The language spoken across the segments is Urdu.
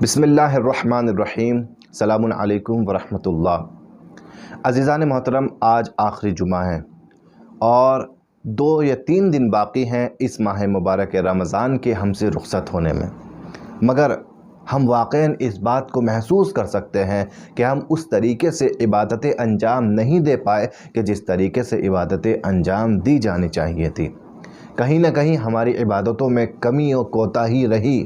بسم اللہ الرحمن الرحیم۔ السلام علیکم ورحمۃ اللہ۔ عزیزان محترم، آج آخری جمعہ ہے اور 2 یا 3 دن باقی ہیں اس ماہ مبارک رمضان کے ہم سے رخصت ہونے میں، مگر ہم واقعاً اس بات کو محسوس کر سکتے ہیں کہ ہم اس طریقے سے عبادتیں انجام نہیں دے پائے کہ جس طریقے سے عبادتیں انجام دی جانی چاہیے تھی۔ کہیں نہ کہیں ہماری عبادتوں میں کمی و کوتاہی رہی۔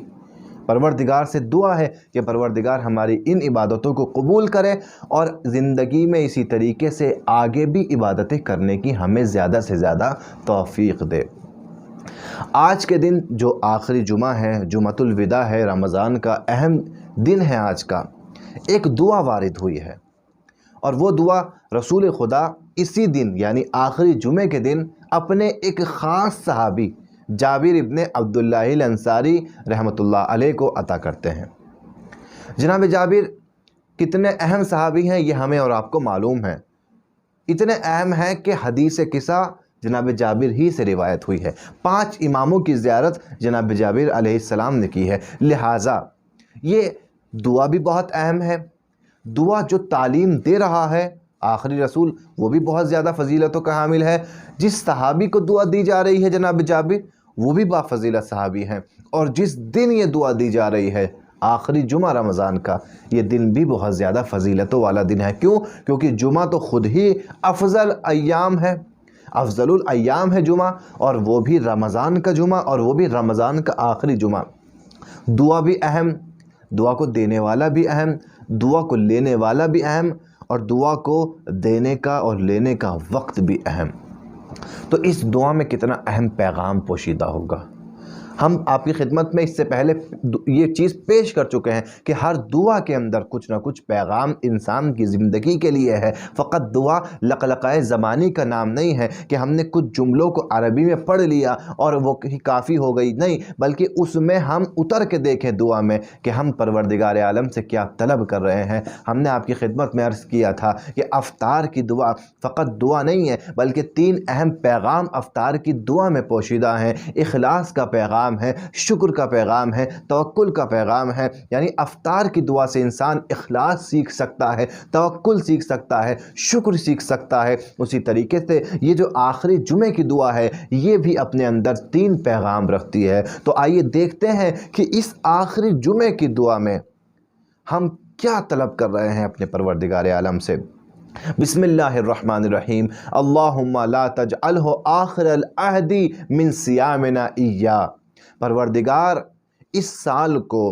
پروردگار سے دعا ہے کہ پروردگار ہماری ان عبادتوں کو قبول کرے اور زندگی میں اسی طریقے سے آگے بھی عبادتیں کرنے کی ہمیں زیادہ سے زیادہ توفیق دے۔ آج کے دن جو آخری جمعہ ہے، جمعۃ الوداع ہے، رمضان کا اہم دن ہے، آج کا ایک دعا وارد ہوئی ہے اور وہ دعا رسول خدا اسی دن یعنی آخری جمعے کے دن اپنے ایک خاص صحابی جابر ابن عبداللہ الانصاری رحمۃ اللہ علیہ کو عطا کرتے ہیں۔ جناب جابر کتنے اہم صحابی ہیں یہ ہمیں اور آپ کو معلوم ہے۔ اتنے اہم ہیں کہ حدیث قصہ جناب جابر ہی سے روایت ہوئی ہے۔ 5 اماموں کی زیارت جناب جابر علیہ السلام نے کی ہے، لہٰذا یہ دعا بھی بہت اہم ہے۔ دعا جو تعلیم دے رہا ہے آخری رسول، وہ بھی بہت زیادہ فضیلتوں کا حامل ہے۔ جس صحابی کو دعا دی جا رہی ہے جناب جابر، وہ بھی بافضیلت صحابی ہیں، اور جس دن یہ دعا دی جا رہی ہے آخری جمعہ رمضان کا، یہ دن بھی بہت زیادہ فضیلتوں والا دن ہے۔ کیوں؟ کیونکہ جمعہ تو خود ہی افضل ایام ہے، افضل الایام ہے جمعہ، اور وہ بھی رمضان کا جمعہ، اور وہ بھی رمضان کا آخری جمعہ۔ دعا بھی اہم، دعا کو دینے والا بھی اہم، دعا کو لینے والا بھی اہم، اور دعا کو دینے کا اور لینے کا وقت بھی اہم۔ تو اس دعا میں کتنا اہم پیغام پوشیدہ ہوگا۔ ہم آپ کی خدمت میں اس سے پہلے یہ چیز پیش کر چکے ہیں کہ ہر دعا کے اندر کچھ نہ کچھ پیغام انسان کی زندگی کے لیے ہے۔ فقط دعا لقلقۂ زبانی کا نام نہیں ہے کہ ہم نے کچھ جملوں کو عربی میں پڑھ لیا اور وہ کافی ہو گئی، نہیں، بلکہ اس میں ہم اتر کے دیکھیں دعا میں کہ ہم پروردگار عالم سے کیا طلب کر رہے ہیں۔ ہم نے آپ کی خدمت میں عرض کیا تھا کہ افطار کی دعا فقط دعا نہیں ہے، بلکہ 3 اہم پیغام افطار کی دعا میں پوشیدہ ہیں۔ اخلاص کا پیغام ہے، شکر کا پیغام ہے، توکل کا پیغام ہے۔ یعنی افطار کی دعا سے انسان اخلاص سیکھ سکتا ہے، توکل سیکھ سکتا ہے، شکر سیکھ سکتا ہے۔ اسی طریقے سے یہ جو آخری جمعے کی دعا ہے یہ بھی اپنے اندر 3 پیغام رکھتی ہے۔ تو آئیے دیکھتے ہیں کہ اس آخری جمعے کی دعا میں ہم کیا طلب کر رہے ہیں اپنے پروردگار عالم سے۔ بسم اللہ الرحمن الرحیم۔ اللہم لا تجعلہ آخر العہد من صیامنا ایہ۔ پروردگار اس سال کو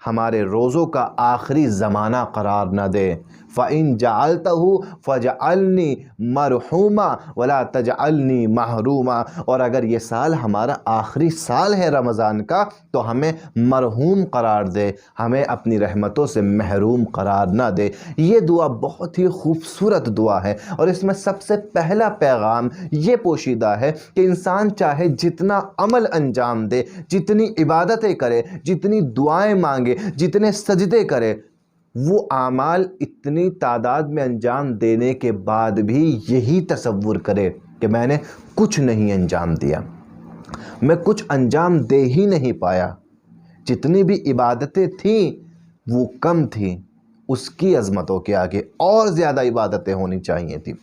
ہمارے روزوں کا آخری زمانہ قرار نہ دے۔ فَإِن جَعَلْتَهُ فَجْعَلْنِي مَرْحُومًا وَلَا تَجْعَلْنِي مَحْرُومًا۔ اور اگر یہ سال ہمارا آخری سال ہے رمضان کا تو ہمیں مرحوم قرار دے، ہمیں اپنی رحمتوں سے محروم قرار نہ دے۔ یہ دعا بہت ہی خوبصورت دعا ہے، اور اس میں سب سے پہلا پیغام یہ پوشیدہ ہے کہ انسان چاہے جتنا عمل انجام دے، جتنی عبادتیں کرے، جتنی دعائیں مانگے، جتنے سجدے کرے، وہ اعمال اتنی تعداد میں انجام دینے کے بعد بھی یہی تصور کرے کہ میں نے کچھ نہیں انجام دیا، میں کچھ انجام دے ہی نہیں پایا، جتنی بھی عبادتیں تھیں وہ کم تھیں، اس کی عظمتوں کے آگے اور زیادہ عبادتیں ہونی چاہیے تھیں۔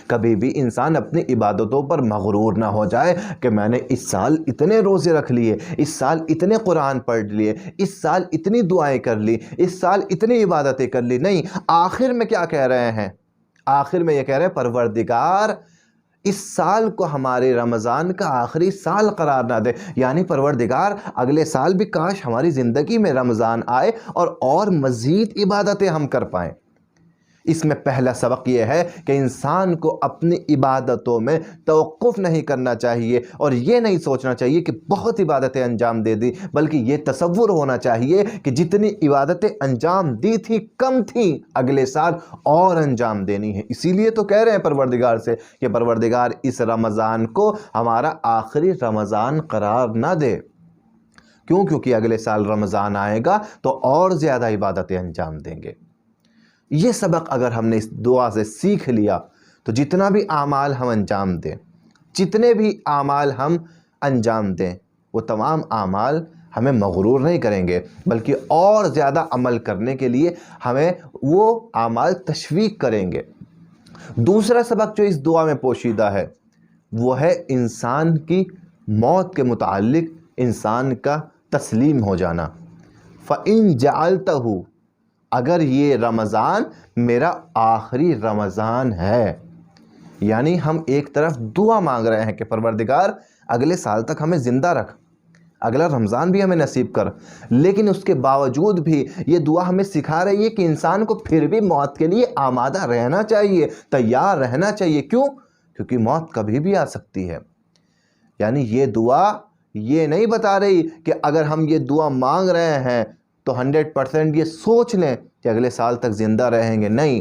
کبھی بھی انسان اپنی عبادتوں پر مغرور نہ ہو جائے کہ میں نے اس سال اتنے روزے رکھ لیے، اس سال اتنے قرآن پڑھ لیے، اس سال اتنی دعائیں کر لی، اس سال اتنی عبادتیں کر لی۔ نہیں، آخر میں کیا کہہ رہے ہیں؟ آخر میں یہ کہہ رہے ہیں پروردگار اس سال کو ہمارے رمضان کا آخری سال قرار نہ دے، یعنی پروردگار اگلے سال بھی کاش ہماری زندگی میں رمضان آئے اور مزید عبادتیں ہم کر پائیں۔ اس میں پہلا سبق یہ ہے کہ انسان کو اپنی عبادتوں میں توقف نہیں کرنا چاہیے، اور یہ نہیں سوچنا چاہیے کہ بہت عبادتیں انجام دے دی، بلکہ یہ تصور ہونا چاہیے کہ جتنی عبادتیں انجام دی تھی کم تھیں، اگلے سال اور انجام دینی ہے۔ اسی لیے تو کہہ رہے ہیں پروردگار سے کہ پروردگار اس رمضان کو ہمارا آخری رمضان قرار نہ دے۔ کیوں؟ کیونکہ اگلے سال رمضان آئے گا تو اور زیادہ عبادتیں انجام دیں گے۔ یہ سبق اگر ہم نے اس دعا سے سیکھ لیا تو جتنا بھی اعمال ہم انجام دیں، جتنے بھی اعمال ہم انجام دیں، وہ تمام اعمال ہمیں مغرور نہیں کریں گے، بلکہ اور زیادہ عمل کرنے کے لیے ہمیں وہ اعمال تشویق کریں گے۔ دوسرا سبق جو اس دعا میں پوشیدہ ہے وہ ہے انسان کی موت کے متعلق انسان کا تسلیم ہو جانا۔ فَإِن جَعَلْتَهُ، اگر یہ رمضان میرا آخری رمضان ہے، یعنی ہم ایک طرف دعا مانگ رہے ہیں کہ پروردگار اگلے سال تک ہمیں زندہ رکھ، اگلا رمضان بھی ہمیں نصیب کر، لیکن اس کے باوجود بھی یہ دعا ہمیں سکھا رہی ہے کہ انسان کو پھر بھی موت کے لیے آمادہ رہنا چاہیے، تیار رہنا چاہیے۔ کیوں؟ کیونکہ موت کبھی بھی آ سکتی ہے۔ یعنی یہ دعا یہ نہیں بتا رہی کہ اگر ہم یہ دعا مانگ رہے ہیں تو 100% یہ سوچ لیں کہ اگلے سال تک زندہ رہیں گے۔ نہیں،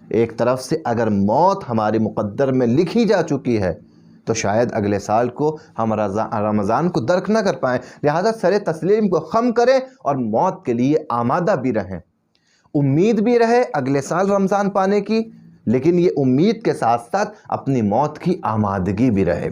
ایک طرف سے اگر موت ہماری مقدر میں لکھی جا چکی ہے تو شاید اگلے سال کو ہم رمضان کو درک نہ کر پائیں، لہذا سر تسلیم کو خم کریں اور موت کے لیے آمادہ بھی رہیں، امید بھی رہے اگلے سال رمضان پانے کی، لیکن یہ امید کے ساتھ ساتھ اپنی موت کی آمادگی بھی رہے۔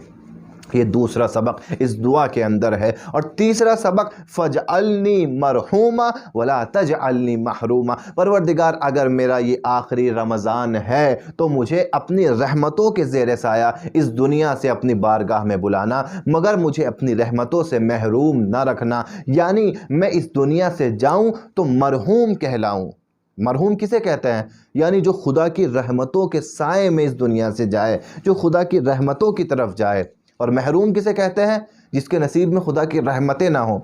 یہ دوسرا سبق اس دعا کے اندر ہے۔ اور تیسرا سبق فَاجْعَلْنِي مَرْحُومًا وَلَا تَجْعَلْنِي مَحْرُومًا، پروردگار اگر میرا یہ آخری رمضان ہے تو مجھے اپنی رحمتوں کے زیر سایہ اس دنیا سے اپنی بارگاہ میں بلانا، مگر مجھے اپنی رحمتوں سے محروم نہ رکھنا، یعنی میں اس دنیا سے جاؤں تو مرحوم کہلاؤں۔ مرحوم کسے کہتے ہیں؟ یعنی جو خدا کی رحمتوں کے سائے میں اس دنیا سے جائے، جو خدا کی رحمتوں کی طرف جائے۔ اور محروم کسے کہتے ہیں؟ جس کے نصیب میں خدا کی رحمتیں نہ ہوں۔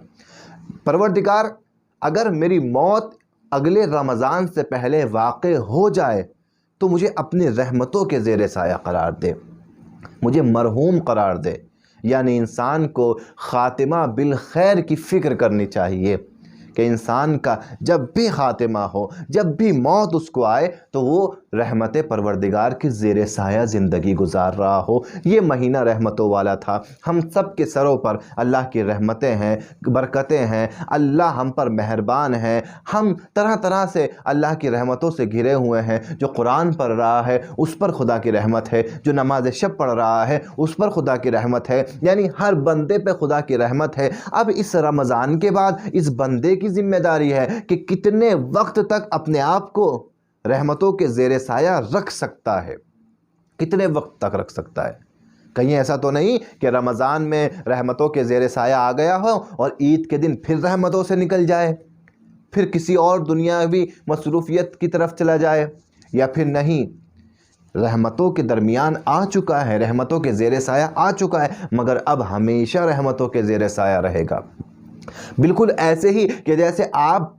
پروردگار اگر میری موت اگلے رمضان سے پہلے واقع ہو جائے تو مجھے اپنی رحمتوں کے زیر سایہ قرار دے، مجھے مرحوم قرار دے۔ یعنی انسان کو خاتمہ بالخیر کی فکر کرنی چاہیے کہ انسان کا جب بھی خاتمہ ہو، جب بھی موت اس کو آئے تو وہ رحمت پروردگار کے زیر سایہ زندگی گزار رہا ہو۔ یہ مہینہ رحمتوں والا تھا، ہم سب کے سروں پر اللہ کی رحمتیں ہیں، برکتیں ہیں، اللہ ہم پر مہربان ہیں، ہم طرح طرح سے اللہ کی رحمتوں سے گھرے ہوئے ہیں۔ جو قرآن پڑھ رہا ہے اس پر خدا کی رحمت ہے، جو نماز شب پڑھ رہا ہے اس پر خدا کی رحمت ہے، یعنی ہر بندے پہ خدا کی رحمت ہے۔ اب اس رمضان کے بعد اس بندے کی ذمہ داری ہے کہ کتنے وقت تک اپنے آپ کو رحمتوں کے زیر سایہ رکھ سکتا ہے، کتنے وقت تک رکھ سکتا ہے۔ کہیں ایسا تو نہیں کہ رمضان میں رحمتوں کے زیر سایہ آ گیا ہو اور عید کے دن پھر رحمتوں سے نکل جائے، پھر کسی اور دنیاوی مصروفیت کی طرف چلا جائے، یا پھر نہیں، رحمتوں کے درمیان آ چکا ہے، رحمتوں کے زیر سایہ آ چکا ہے، مگر اب ہمیشہ رحمتوں کے زیر سایہ رہے گا۔ بالکل ایسے ہی کہ جیسے آپ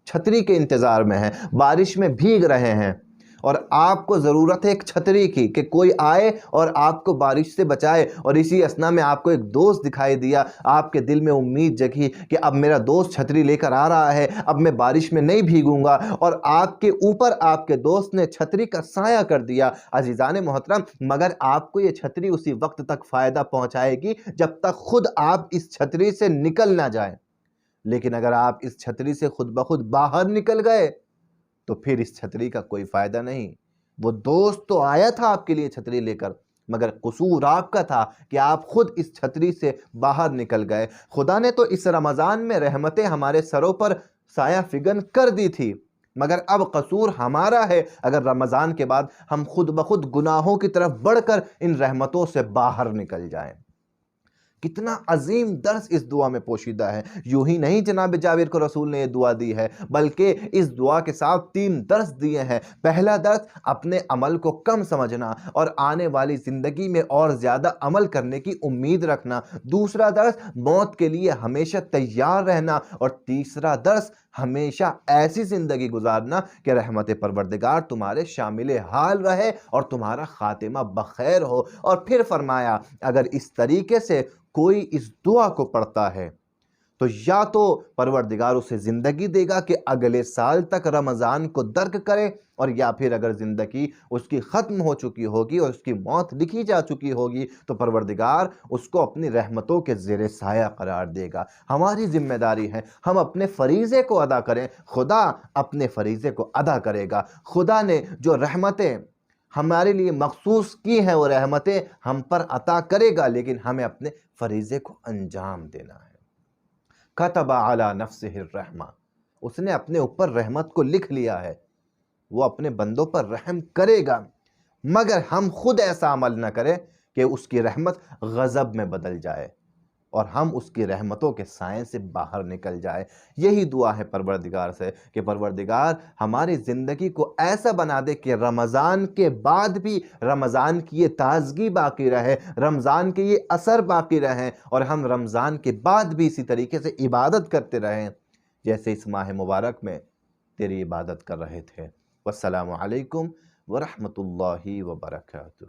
چھتری کے انتظار میں ہیں، بارش میں بھیگ رہے ہیں اور آپ کو ضرورت ہے ایک چھتری کی کہ کوئی آئے اور آپ کو بارش سے بچائے، اور اسی اثنا میں آپ کو ایک دوست دکھائی دیا، آپ کے دل میں امید جگی کہ اب میرا دوست چھتری لے کر آ رہا ہے، اب میں بارش میں نہیں بھیگوں گا، اور آپ کے اوپر آپ کے دوست نے چھتری کا سایہ کر دیا۔ عزیزان محترم، مگر آپ کو یہ چھتری اسی وقت تک فائدہ پہنچائے گی جب تک خود آپ اس چھتری سے نکل نہ جائیں، لیکن اگر آپ اس چھتری سے خود بخود باہر نکل گئے تو پھر اس چھتری کا کوئی فائدہ نہیں۔ وہ دوست تو آیا تھا آپ کے لیے چھتری لے کر، مگر قصور آپ کا تھا کہ آپ خود اس چھتری سے باہر نکل گئے۔ خدا نے تو اس رمضان میں رحمتیں ہمارے سروں پر سایہ فگن کر دی تھی، مگر اب قصور ہمارا ہے اگر رمضان کے بعد ہم خود بخود گناہوں کی طرف بڑھ کر ان رحمتوں سے باہر نکل جائیں۔ کتنا عظیم درس اس دعا میں پوشیدہ ہے۔ یوں ہی نہیں جناب جابر کو رسول نے یہ دعا دی ہے، بلکہ اس دعا کے ساتھ 3 درس دیے ہیں۔ پہلا درس اپنے عمل کو کم سمجھنا اور آنے والی زندگی میں اور زیادہ عمل کرنے کی امید رکھنا۔ دوسرا درس موت کے لیے ہمیشہ تیار رہنا، اور تیسرا درس ہمیشہ ایسی زندگی گزارنا کہ رحمت پروردگار تمہارے شامل حال رہے اور تمہارا خاتمہ بخیر ہو۔ اور پھر فرمایا اگر اس طریقے سے کوئی اس دعا کو پڑھتا ہے تو یا تو پروردگار اسے زندگی دے گا کہ اگلے سال تک رمضان کو درک کرے، اور یا پھر اگر زندگی اس کی ختم ہو چکی ہوگی اور اس کی موت لکھی جا چکی ہوگی تو پروردگار اس کو اپنی رحمتوں کے زیر سایہ قرار دے گا۔ ہماری ذمہ داری ہے ہم اپنے فریضے کو ادا کریں، خدا اپنے فریضے کو ادا کرے گا۔ خدا نے جو رحمتیں ہمارے لیے مخصوص کی ہیں وہ رحمتیں ہم پر عطا کرے گا، لیکن ہمیں اپنے فریضے کو انجام دینا ہے۔ کتب علی نفسہ الرحمہ، اس نے اپنے اوپر رحمت کو لکھ لیا ہے، وہ اپنے بندوں پر رحم کرے گا، مگر ہم خود ایسا عمل نہ کریں کہ اس کی رحمت غضب میں بدل جائے اور ہم اس کی رحمتوں کے سائے سے باہر نکل جائے۔ یہی دعا ہے پروردگار سے کہ پروردگار ہماری زندگی کو ایسا بنا دے کہ رمضان کے بعد بھی رمضان کی یہ تازگی باقی رہے، رمضان کے یہ اثر باقی رہیں، اور ہم رمضان کے بعد بھی اسی طریقے سے عبادت کرتے رہیں جیسے اس ماہ مبارک میں تیری عبادت کر رہے تھے۔ والسلام علیکم ورحمۃ اللہ وبرکاتہ۔